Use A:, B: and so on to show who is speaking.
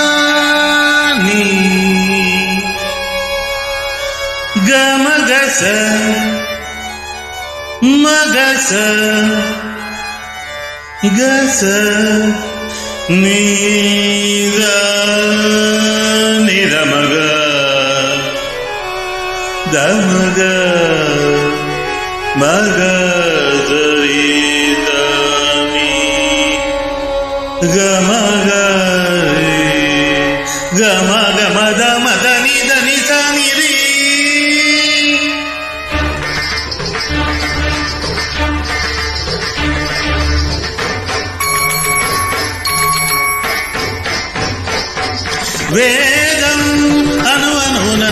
A: గమని గమగస మగస గస నీద నిరమగ దమగ మగ గమగ గమ గమ దమ దని దని దని రి వేదం అను అనున